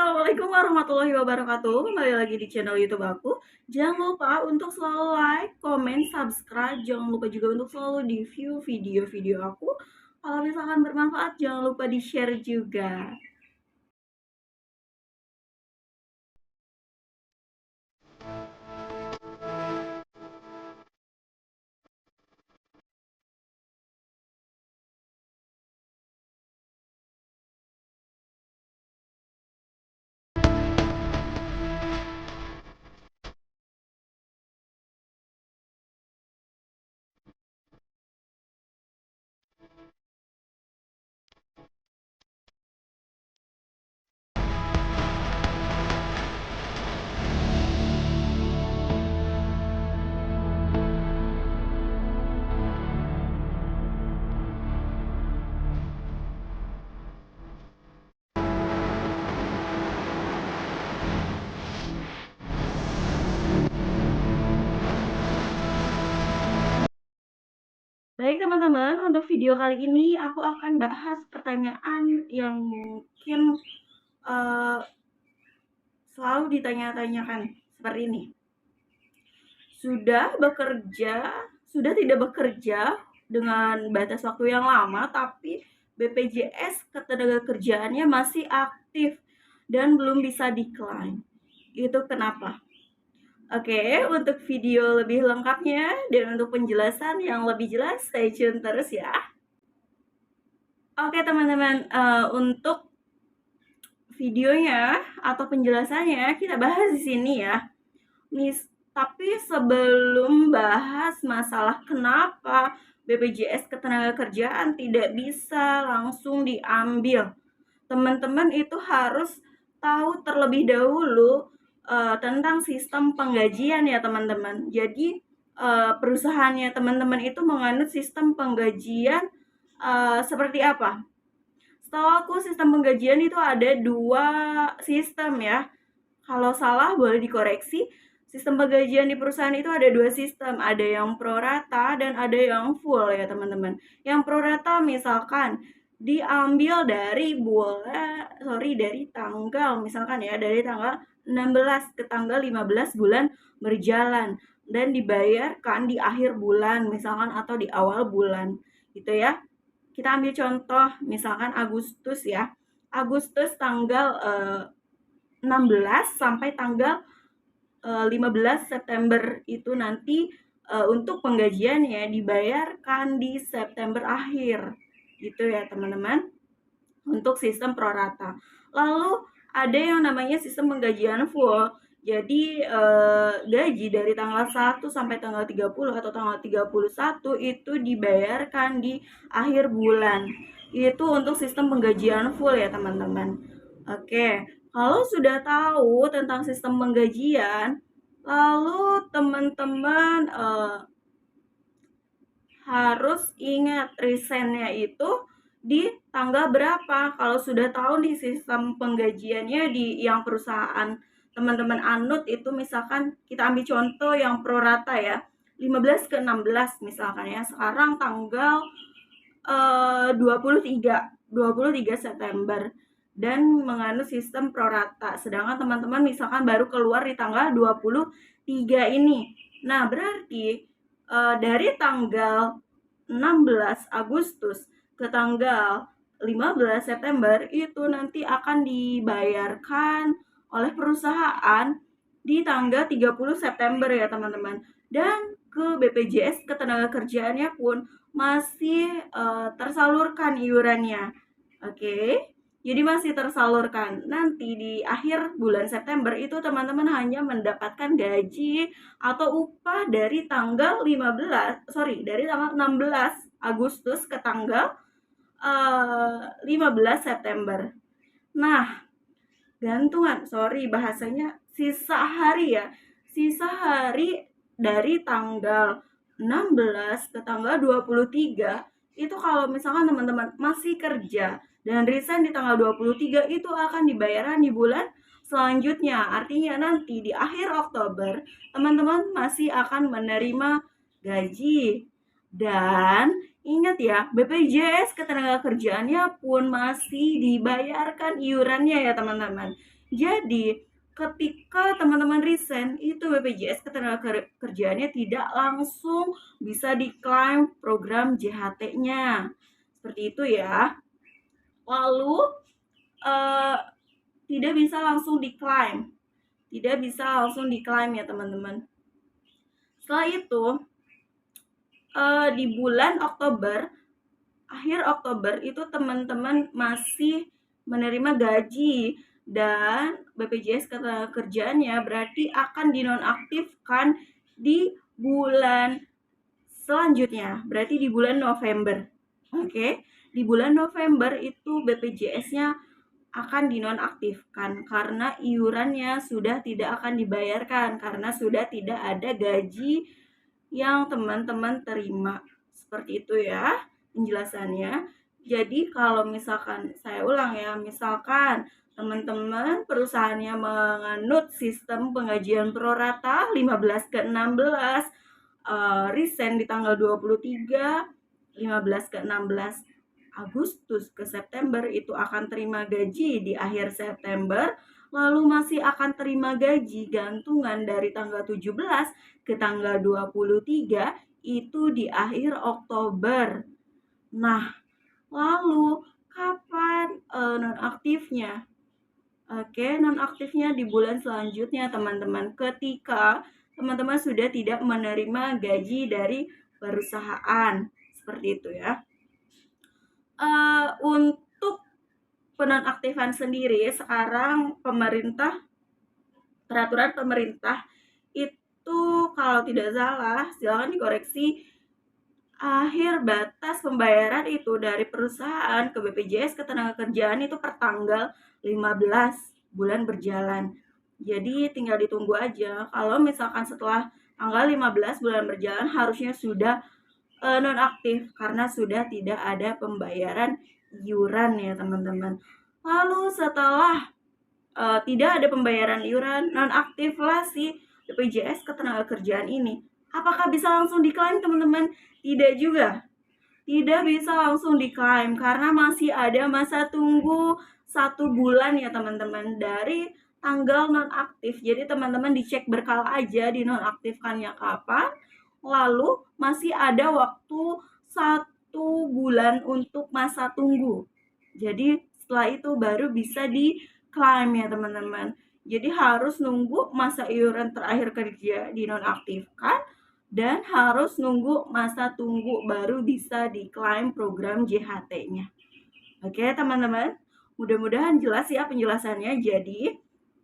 Assalamualaikum warahmatullahi wabarakatuh. Kembali lagi di channel YouTube aku. Jangan lupa untuk selalu like, comment, subscribe. Jangan lupa juga untuk selalu di view video-video aku. Kalau misalkan bermanfaat, jangan lupa di-share juga. Baik teman-teman, untuk video kali ini aku akan bahas pertanyaan yang mungkin uh, selalu ditanya-tanyakan seperti ini. Sudah tidak bekerja dengan batas waktu yang lama, tapi BPJS ketenagakerjaannya masih aktif dan belum bisa decline. Itu kenapa? Oke, untuk video lebih lengkapnya dan untuk penjelasan yang lebih jelas, stay tune terus ya. Oke teman-teman, untuk videonya atau penjelasannya kita bahas di sini ya. Tapi sebelum bahas masalah kenapa BPJS Ketenagakerjaan tidak bisa langsung diambil, teman-teman itu harus tahu terlebih dahulu tentang sistem penggajian ya teman-teman. Jadi perusahaannya teman-teman itu menganut sistem penggajian seperti apa? Setahu aku sistem penggajian itu ada 2 sistem ya. Kalau salah boleh dikoreksi. Sistem penggajian di perusahaan itu ada 2 sistem, ada yang pro rata dan ada yang full ya teman-teman. Yang pro rata misalkan diambil dari tanggal misalkan ya, dari tanggal 16 ke tanggal 15 bulan berjalan dan dibayarkan di akhir bulan misalkan atau di awal bulan gitu ya. Kita ambil contoh misalkan Agustus ya. Agustus tanggal 16 sampai tanggal 15 September itu nanti untuk penggajiannya dibayarkan di September akhir gitu ya teman-teman, untuk sistem pro rata. Lalu ada yang namanya sistem penggajian full. Jadi gaji dari tanggal 1 sampai tanggal 30 atau tanggal 31 itu dibayarkan di akhir bulan. Itu untuk sistem penggajian full ya teman-teman. Oke, kalau sudah tahu tentang sistem penggajian, lalu teman-teman harus ingat resign-nya itu di tanggal berapa. Kalau sudah tahu nih sistem penggajiannya di yang perusahaan teman-teman anut itu, misalkan kita ambil contoh yang pro rata ya, 15 ke 16 misalkan ya. Sekarang tanggal 23 September dan menganut sistem pro rata. Sedangkan teman-teman misalkan baru keluar di tanggal 23 ini. Nah, berarti dari tanggal 16 Agustus ke tanggal 15 September itu nanti akan dibayarkan oleh perusahaan di tanggal 30 September ya teman-teman. Dan ke BPJS Ketenagakerjaannya pun masih tersalurkan iurannya. Oke. Jadi masih tersalurkan. Nanti di akhir bulan September itu teman-teman hanya mendapatkan gaji atau upah dari tanggal 16 Agustus ke tanggal 15 September. Nah, bahasanya sisa hari ya. Sisa hari dari tanggal 16 ke tanggal 23 itu kalau misalkan teman-teman masih kerja dan resign di tanggal 23 itu akan dibayarkan di bulan selanjutnya. Artinya nanti di akhir Oktober teman-teman masih akan menerima gaji. Dan Ingat ya, BPJS Ketenagakerjaannya pun masih dibayarkan iurannya ya teman-teman. Jadi ketika teman-teman resign, itu BPJS Ketenagakerjaannya tidak langsung bisa diklaim program JHT-nya. Seperti itu ya. Lalu eh, tidak bisa langsung diklaim. Tidak bisa langsung diklaim ya teman-teman. Setelah itu di bulan Oktober, akhir Oktober itu teman-teman masih menerima gaji dan BPJS Ketenagakerjaannya berarti akan dinonaktifkan di bulan selanjutnya, berarti di bulan November. Oke, di bulan November itu BPJS-nya akan dinonaktifkan karena iurannya sudah tidak akan dibayarkan karena sudah tidak ada gaji yang teman-teman terima. Seperti itu ya penjelasannya. Jadi kalau misalkan saya ulang ya, misalkan teman-teman perusahaannya menganut sistem penggajian prorata 15 ke 16, resign di tanggal 23, 15 ke 16 Agustus ke September itu akan terima gaji di akhir September, lalu masih akan terima gaji gantungan dari tanggal 17 ke tanggal 23 itu di akhir Oktober. Nah, lalu kapan nonaktifnya? Oke, nonaktifnya di bulan selanjutnya teman-teman, ketika teman-teman sudah tidak menerima gaji dari perusahaan. Seperti itu ya. Untuk penonaktifan sendiri sekarang peraturan pemerintah itu kalau tidak salah, silakan dikoreksi, akhir batas pembayaran itu dari perusahaan ke BPJS Ketenagakerjaan itu per tanggal 15 bulan berjalan. Jadi tinggal ditunggu aja. Kalau misalkan setelah tanggal 15 bulan berjalan harusnya sudah nonaktif karena sudah tidak ada pembayaran iuran ya teman-teman. Lalu setelah tidak ada pembayaran iuran, nonaktiflah si BPJS Ketenagakerjaan ini. Apakah bisa langsung diklaim teman-teman? Tidak juga. Tidak bisa langsung diklaim karena masih ada masa tunggu 1 bulan ya teman-teman dari tanggal nonaktif. Jadi teman-teman dicek berkala aja di nonaktifkannya kapan. Lalu masih ada waktu 1 bulan untuk masa tunggu. Jadi setelah itu baru bisa diklaim ya teman-teman. Jadi harus nunggu masa iuran terakhir kerja dinonaktifkan dan harus nunggu masa tunggu baru bisa diklaim program JHT-nya. Oke teman-teman, mudah-mudahan jelas ya penjelasannya. Jadi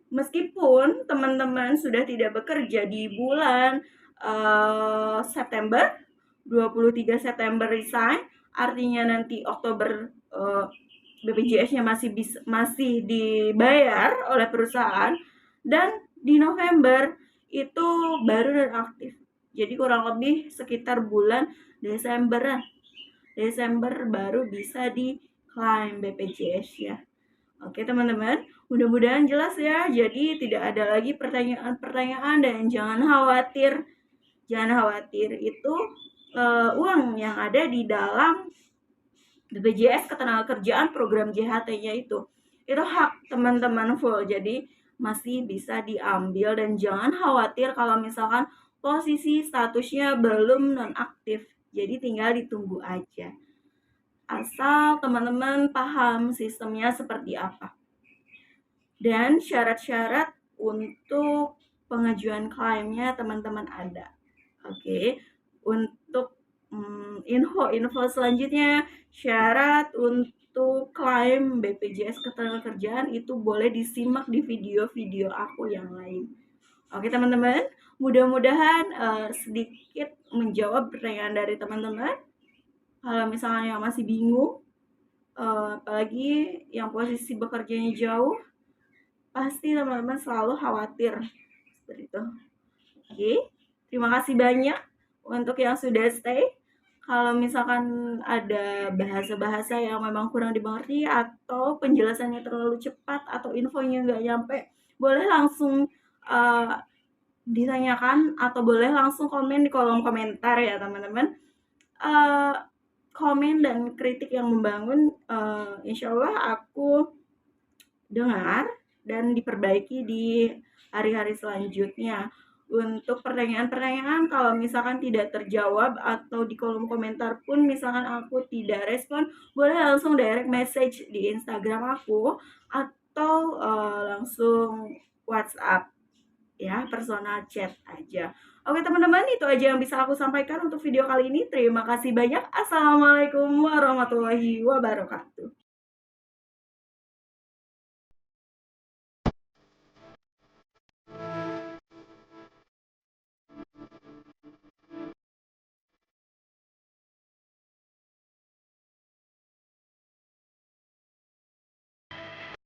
meskipun teman-teman sudah tidak bekerja di bulan September, 23 September resign, artinya nanti Oktober BPJS-nya masih dibayar oleh perusahaan, dan di November itu baru nonaktif. Jadi kurang lebih sekitar bulan Desember baru bisa diklaim BPJS ya. Oke teman-teman, mudah-mudahan jelas ya. Jadi tidak ada lagi pertanyaan-pertanyaan dan jangan khawatir. Itu uang yang ada di dalam BPJS Ketenagakerjaan program JHT-nya itu hak teman-teman full. Jadi masih bisa diambil dan jangan khawatir kalau misalkan posisi statusnya belum nonaktif. Jadi tinggal ditunggu aja. Asal teman-teman paham sistemnya seperti apa. Dan syarat-syarat untuk pengajuan klaimnya teman-teman ada. Oke, untuk info selanjutnya, syarat untuk klaim BPJS Ketenagakerjaan itu boleh disimak di video-video aku yang lain. Oke teman-teman, mudah-mudahan sedikit menjawab pertanyaan dari teman-teman. Kalau misalnya yang masih bingung, apalagi yang posisi bekerjanya jauh, pasti teman-teman selalu khawatir seperti itu. Oke, terima kasih banyak untuk yang sudah stay. Kalau misalkan ada bahasa-bahasa yang memang kurang dimengerti atau penjelasannya terlalu cepat atau infonya nggak nyampe, boleh langsung ditanyakan atau boleh langsung komen di kolom komentar ya teman-teman. komen dan kritik yang membangun, insya Allah aku dengar dan diperbaiki di hari-hari selanjutnya. Untuk pertanyaan-pertanyaan kalau misalkan tidak terjawab atau di kolom komentar pun misalkan aku tidak respon, boleh langsung direct message di Instagram aku atau langsung WhatsApp ya, personal chat aja. Oke teman-teman, itu aja yang bisa aku sampaikan untuk video kali ini. Terima kasih banyak. Assalamualaikum warahmatullahi wabarakatuh.